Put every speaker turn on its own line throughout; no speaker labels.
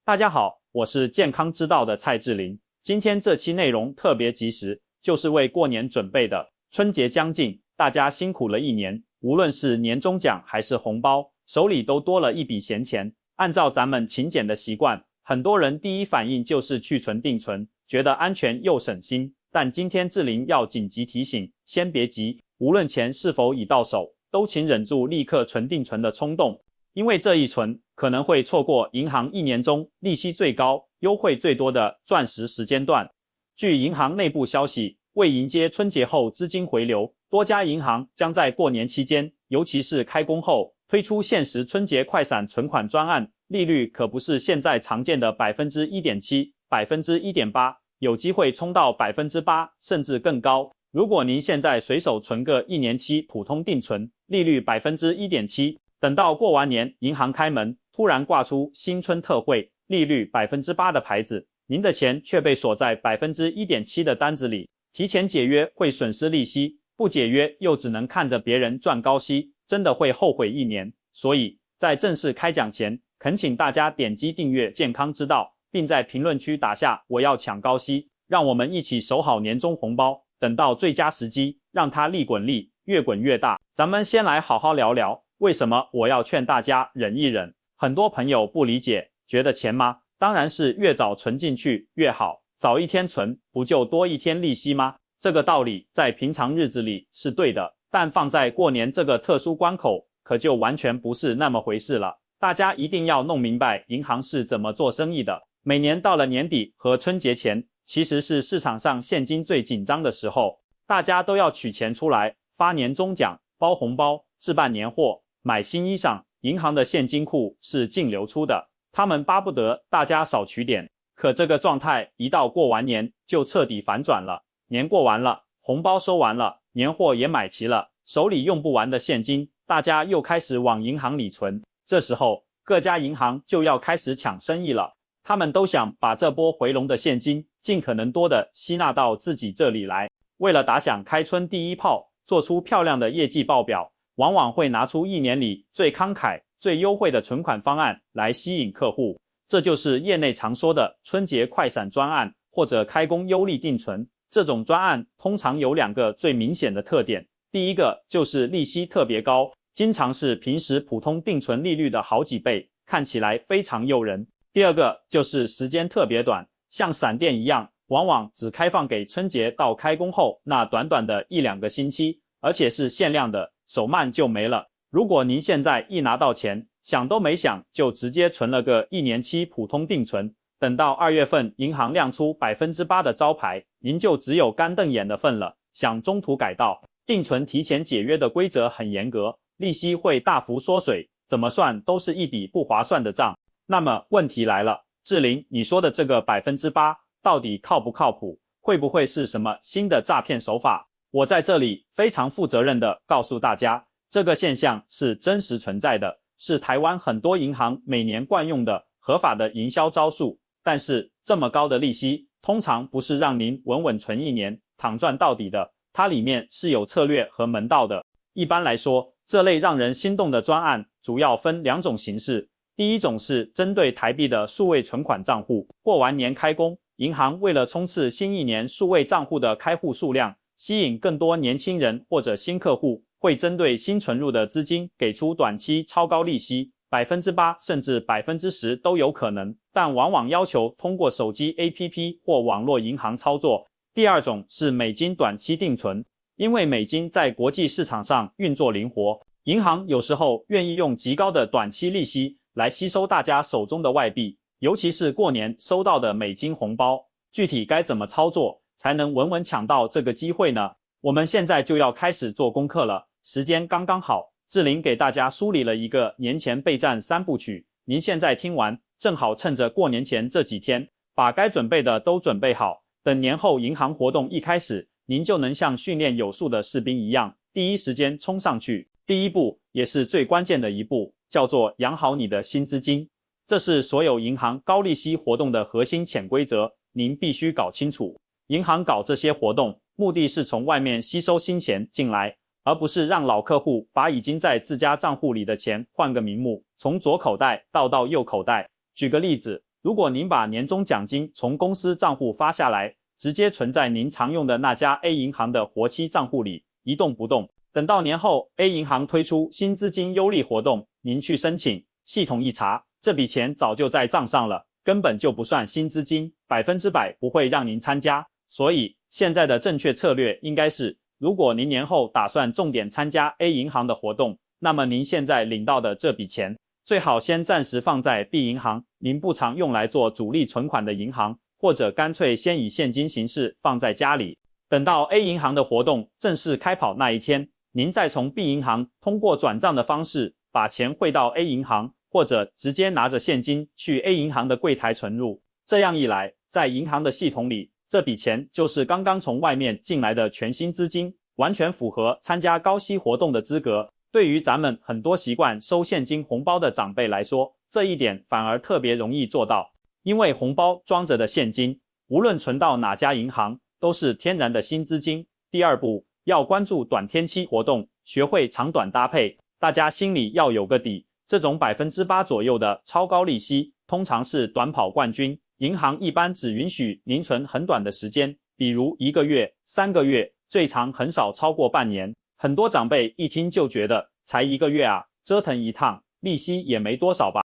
大家好，我是健康之道的蔡志林。今天这期内容特别及时，就是为过年准备的。春节将近，大家辛苦了一年，无论是年终奖还是红包，手里都多了一笔闲钱。按照咱们勤俭的习惯，很多人第一反应就是去存定存，觉得安全又省心。但今天志林要紧急提醒，先别急，无论钱是否已到手，都请忍住立刻存定存的冲动，因为这一存可能会错过银行一年中利息最高、优惠最多的钻石时间段。据银行内部消息，为迎接春节后资金回流，多家银行将在过年期间，尤其是开工后，推出限时春节快闪存款专案，利率可不是现在常见的 1.7%、1.8%，有机会冲到 8%， 甚至更高。如果您现在随手存个1年期普通定存，利率 1.7%， 等到过完年，银行开门，突然挂出新春特惠，利率 8% 的牌子，您的钱却被锁在 1.7% 的单子里，提前解约会损失利息，不解约又只能看着别人赚高息，真的会后悔一年。所以，在正式开讲前，恳请大家点击订阅健康之道，并在评论区打下我要抢高息，让我们一起守好年终红包，等到最佳时机，让它利滚利，越滚越大。咱们先来好好聊聊，为什么我要劝大家忍一忍？很多朋友不理解，觉得钱吗？当然是越早存进去越好，早一天存，不就多一天利息吗？这个道理在平常日子里是对的，但放在过年这个特殊关口，可就完全不是那么回事了。大家一定要弄明白银行是怎么做生意的。每年到了年底和春节前，其实是市场上现金最紧张的时候，大家都要取钱出来，发年终奖、包红包、置办年货、买新衣裳，银行的现金库是净流出的，他们巴不得大家少取点。可这个状态一到过完年就彻底反转了，年过完了，红包收完了，年货也买齐了，手里用不完的现金，大家又开始往银行里存。这时候，各家银行就要开始抢生意了，他们都想把这波回笼的现金尽可能多的吸纳到自己这里来。为了打响开春第一炮，做出漂亮的业绩报表，往往会拿出一年里最慷慨、最优惠的存款方案来吸引客户。这就是业内常说的春节快闪专案或者开工优利定存。这种专案通常有2个最明显的特点，第一个就是利息特别高，经常是平时普通定存利率的好几倍，看起来非常诱人。第二个就是时间特别短，像闪电一样，往往只开放给春节到开工后那短短的1-2个星期，而且是限量的，手慢就没了。如果您现在一拿到钱，想都没想就直接存了个1年期普通定存，等到2月份银行亮出 8% 的招牌，您就只有干瞪眼的份了。想中途改道，定存提前解约的规则很严格，利息会大幅缩水，怎么算都是一笔不划算的账。那么问题来了，志林，你说的这个 8% 到底靠不靠谱？会不会是什么新的诈骗手法？我在这里非常负责任的告诉大家，这个现象是真实存在的，是台湾很多银行每年惯用的合法的营销招数。但是这么高的利息，通常不是让您稳稳存一年躺赚到底的，它里面是有策略和门道的。一般来说，这类让人心动的专案主要分2种形式。第一种是针对台币的数位存款账户，过完年开工，银行为了冲刺新一年数位账户的开户数量，吸引更多年轻人或者新客户，会针对新存入的资金给出短期超高利息，8%甚至10%都有可能，但往往要求通过手机 APP 或网络银行操作。第二种是美金短期定存，因为美金在国际市场上运作灵活，银行有时候愿意用极高的短期利息来吸收大家手中的外币，尤其是过年收到的美金红包。具体该怎么操作才能稳稳抢到这个机会呢？我们现在就要开始做功课了，时间刚刚好，志林给大家梳理了一个年前备战3部曲，您现在听完，正好趁着过年前这几天，把该准备的都准备好，等年后银行活动一开始，您就能像训练有素的士兵一样，第一时间冲上去。第一步，也是最关键的一步，叫做养好你的新资金。这是所有银行高利息活动的核心潜规则，您必须搞清楚。银行搞这些活动，目的是从外面吸收新钱进来，而不是让老客户把已经在自家账户里的钱换个名目，从左口袋倒到右口袋。举个例子，如果您把年终奖金从公司账户发下来，直接存在您常用的那家 A 银行的活期账户里，一动不动，等到年后 A 银行推出新资金优利活动，您去申请，系统一查，这笔钱早就在账上了，根本就不算新资金，100%不会让您参加。所以现在的正确策略应该是，如果您年后打算重点参加 A 银行的活动，那么您现在领到的这笔钱，最好先暂时放在 B 银行，您不常用来做主力存款的银行，或者干脆先以现金形式放在家里。等到 A 银行的活动正式开跑那一天，您再从 B 银行通过转账的方式把钱汇到 A 银行，或者直接拿着现金去 A 银行的柜台存入。这样一来，在银行的系统里，这笔钱就是刚刚从外面进来的全新资金，完全符合参加高息活动的资格。对于咱们很多习惯收现金红包的长辈来说，这一点反而特别容易做到，因为红包装着的现金，无论存到哪家银行，都是天然的新资金。第二步，要关注短天期活动，学会长短搭配，大家心里要有个底。这种8%左右的超高利息，通常是短跑冠军，银行一般只允许您存很短的时间，比如1个月、3个月，最长很少超过半年。很多长辈一听就觉得才1个月啊，折腾一趟，利息也没多少吧。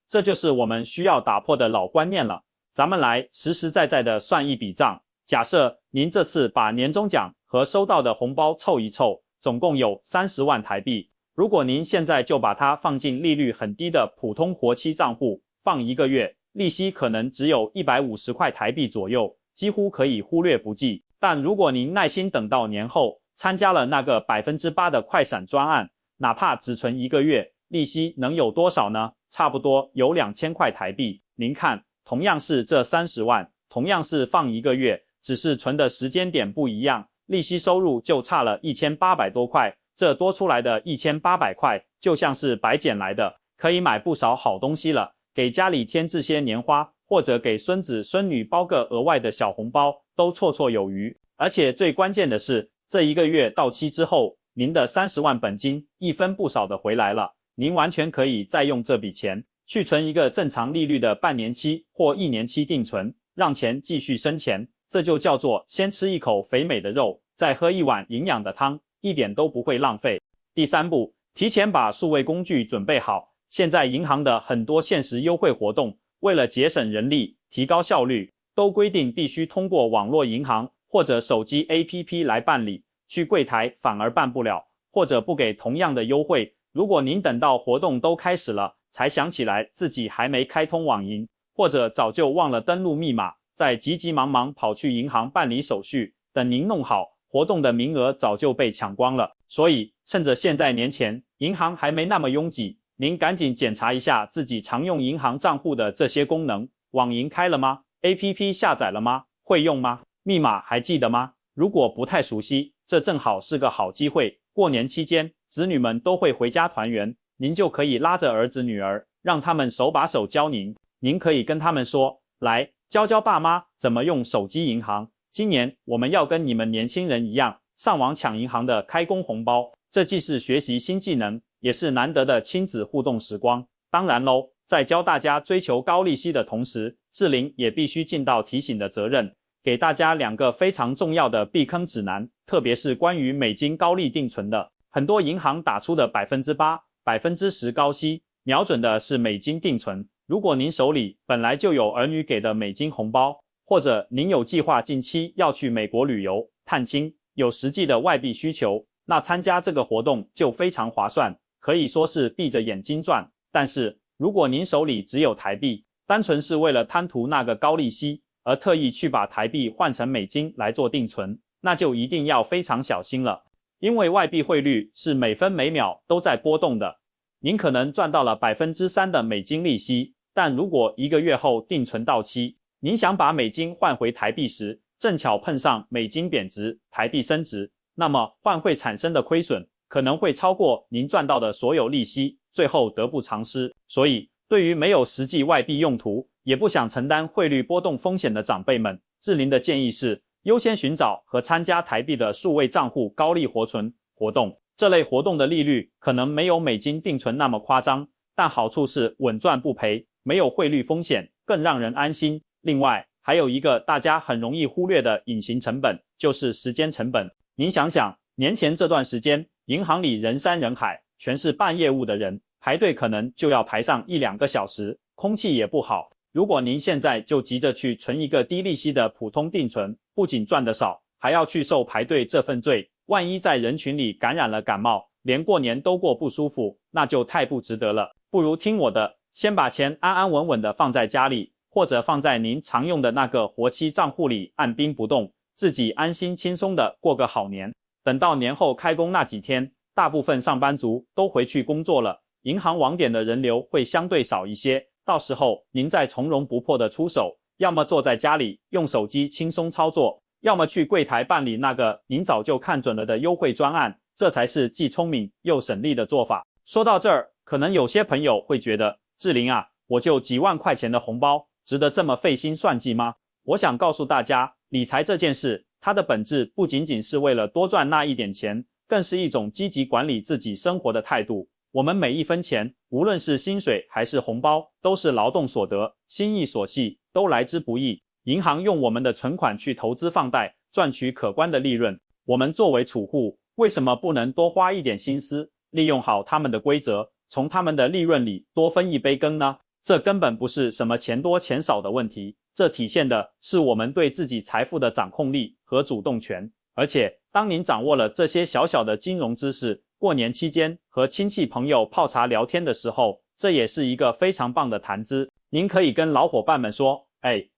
这就是我们需要打破的老观念了。咱们来实实在在的算一笔账。假设您这次把年终奖和收到的红包凑一凑，总共有30万台币。如果您现在就把它放进利率很低的普通活期账户，放1个月，利息可能只有150块台币左右，几乎可以忽略不计。但如果您耐心等到年后，参加了那个8%的快闪专案，哪怕只存1个月，利息能有多少呢？差不多有2000块台币。您看，同样是这30万，同样是放1个月，只是存的时间点不一样，利息收入就差了1800多块。这多出来的1800块，就像是白捡来的，可以买不少好东西了，给家里添置些年花，或者给孙子孙女包个额外的小红包，都绰绰有余。而且最关键的是，这1个月到期之后，您的30万本金一分不少的回来了，您完全可以再用这笔钱去存一个正常利率的半年期或1年期定存，让钱继续生钱。这就叫做先吃一口肥美的肉，再喝一碗营养的汤，一点都不会浪费。第3步，提前把数位工具准备好。现在银行的很多限时优惠活动，为了节省人力、提高效率，都规定必须通过网络银行或者手机 APP 来办理，去柜台反而办不了，或者不给同样的优惠。如果您等到活动都开始了，才想起来自己还没开通网银，或者早就忘了登录密码，再急急忙忙跑去银行办理手续，等您弄好，活动的名额早就被抢光了。所以趁着现在年前银行还没那么拥挤，您赶紧检查一下自己常用银行账户的这些功能。网银开了吗？ APP 下载了吗？会用吗？密码还记得吗？如果不太熟悉，这正好是个好机会。过年期间，子女们都会回家团圆，您就可以拉着儿子女儿，让他们手把手教您。您可以跟他们说，来，教教爸妈怎么用手机银行。今年我们要跟你们年轻人一样，上网抢银行的开工红包。这既是学习新技能，也是难得的亲子互动时光。当然咯，在教大家追求高利息的同时，志玲也必须尽到提醒的责任，给大家2个非常重要的避坑指南，特别是关于美金高利定存的。很多银行打出的8%、10%高息，瞄准的是美金定存。如果您手里本来就有儿女给的美金红包，或者您有计划近期要去美国旅游、探亲，有实际的外币需求，那参加这个活动就非常划算，可以说是闭着眼睛赚。但是如果您手里只有台币，单纯是为了贪图那个高利息，而特意去把台币换成美金来做定存，那就一定要非常小心了。因为外币汇率是每分每秒都在波动的，您可能赚到了 3% 的美金利息，但如果1个月后定存到期，您想把美金换回台币时，正巧碰上美金贬值，台币升值，那么换汇产生的亏损可能会超过您赚到的所有利息，最后得不偿失。所以对于没有实际外币用途，也不想承担汇率波动风险的长辈们，志玲的建议是优先寻找和参加台币的数位账户高利活存活动。这类活动的利率可能没有美金定存那么夸张，但好处是稳赚不赔，没有汇率风险，更让人安心。另外，还有一个大家很容易忽略的隐形成本，就是时间成本。您想想，年前这段时间，银行里人山人海，全是办业务的人，排队可能就要排上1-2个小时，空气也不好。如果您现在就急着去存一个低利息的普通定存，不仅赚得少，还要去受排队这份罪，万一在人群里感染了感冒，连过年都过不舒服，那就太不值得了。不如听我的，先把钱安安稳稳的放在家里，或者放在您常用的那个活期账户里按兵不动，自己安心轻松的过个好年。等到年后开工那几天，大部分上班族都回去工作了，银行网点的人流会相对少一些，到时候您再从容不迫的出手，要么坐在家里用手机轻松操作，要么去柜台办理那个您早就看准了的优惠专案，这才是既聪明又省力的做法。说到这儿，可能有些朋友会觉得，志霖啊，我就几万块钱的红包，值得这么费心算计吗？我想告诉大家，理财这件事，它的本质不仅仅是为了多赚那一点钱，更是一种积极管理自己生活的态度。我们每一分钱，无论是薪水还是红包，都是劳动所得，心意所系，都来之不易。银行用我们的存款去投资放贷，赚取可观的利润。我们作为储户，为什么不能多花一点心思，利用好他们的规则，从他们的利润里多分一杯羹呢？这根本不是什么钱多钱少的问题，这体现的是我们对自己财富的掌控力和主动权。而且，当您掌握了这些小小的金融知识，过年期间和亲戚朋友泡茶聊天的时候，这也是一个非常棒的谈资。您可以跟老伙伴们说，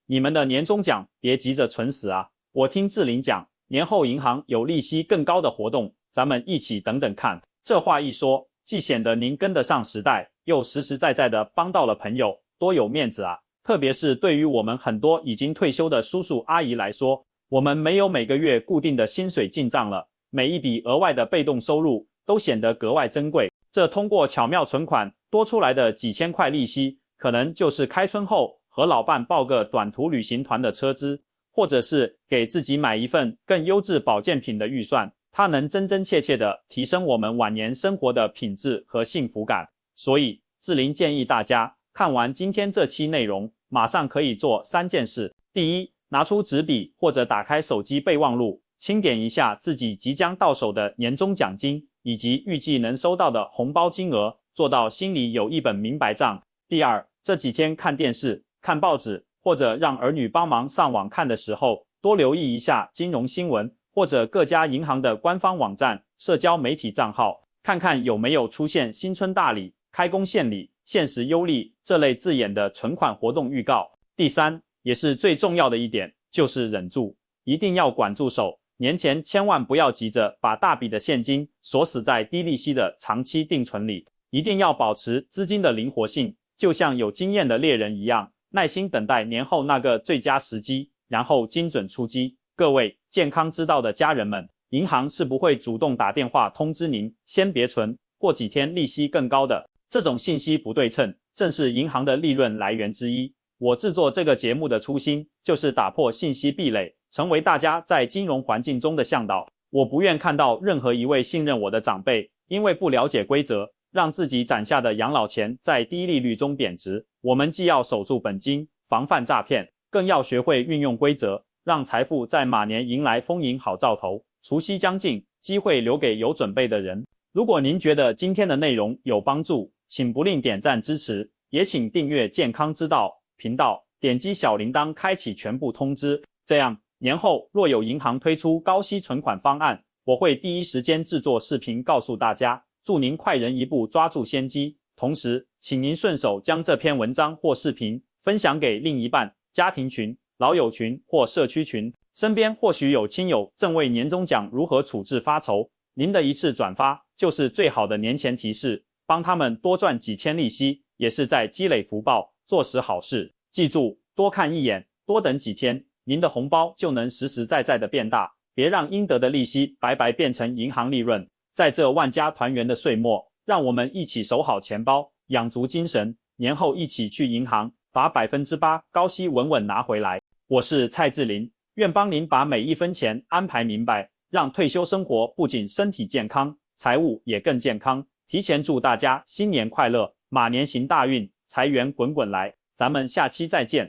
你们的年终奖别急着存死啊，我听志霖讲，年后银行有利息更高的活动，咱们一起等等看。这话一说，既显得您跟得上时代，又实实在在的帮到了朋友，多有面子啊！特别是对于我们很多已经退休的叔叔阿姨来说，我们没有每个月固定的薪水进账了，每一笔额外的被动收入都显得格外珍贵。这通过巧妙存款多出来的几千块利息，可能就是开春后和老伴报个短途旅行团的车资，或者是给自己买一份更优质保健品的预算。它能真真切切地提升我们晚年生活的品质和幸福感。所以，志霖建议大家看完今天这期内容，马上可以做3件事。第一，拿出纸笔或者打开手机备忘录，清点一下自己即将到手的年终奖金以及预计能收到的红包金额，做到心里有一本明白账。第二，这几天看电视、看报纸或者让儿女帮忙上网看的时候，多留意一下金融新闻，或者各家银行的官方网站、社交媒体账号，看看有没有出现新春大礼、开工献礼、限时优利这类字眼的存款活动预告。第三，也是最重要的一点，就是忍住，一定要管住手。年前千万不要急着把大笔的现金锁死在低利息的长期定存里，一定要保持资金的灵活性，就像有经验的猎人一样，耐心等待年后那个最佳时机，然后精准出击。各位健康之道的家人们，银行是不会主动打电话通知您先别存，过几天利息更高的。这种信息不对称，正是银行的利润来源之一。我制作这个节目的初心，就是打破信息壁垒，成为大家在金融环境中的向导。我不愿看到任何一位信任我的长辈，因为不了解规则，让自己攒下的养老钱在低利率中贬值。我们既要守住本金，防范诈骗，更要学会运用规则，让财富在马年迎来丰盈好兆头。除夕将近，机会留给有准备的人。如果您觉得今天的内容有帮助，请不吝点赞支持，也请订阅健康之道频道，点击小铃铛开启全部通知，这样年后若有银行推出高息存款方案，我会第一时间制作视频告诉大家。祝您快人一步抓住先机，同时请您顺手将这篇文章或视频分享给另一半、家庭群、老友群或社区群，身边或许有亲友正为年终奖如何处置发愁，您的一次转发就是最好的年前提示，帮他们多赚几千利息，也是在积累福报，做实好事。记住，多看一眼，多等几天，您的红包就能实实在在的变大，别让应得的利息白白变成银行利润。在这万家团圆的岁末，让我们一起守好钱包，养足精神，年后一起去银行，把8%高息稳稳拿回来。我是蔡志霖，愿帮您把每一分钱安排明白，让退休生活不仅身体健康，财务也更健康。提前祝大家新年快乐，马年行大运，财源滚滚来。咱们下期再见。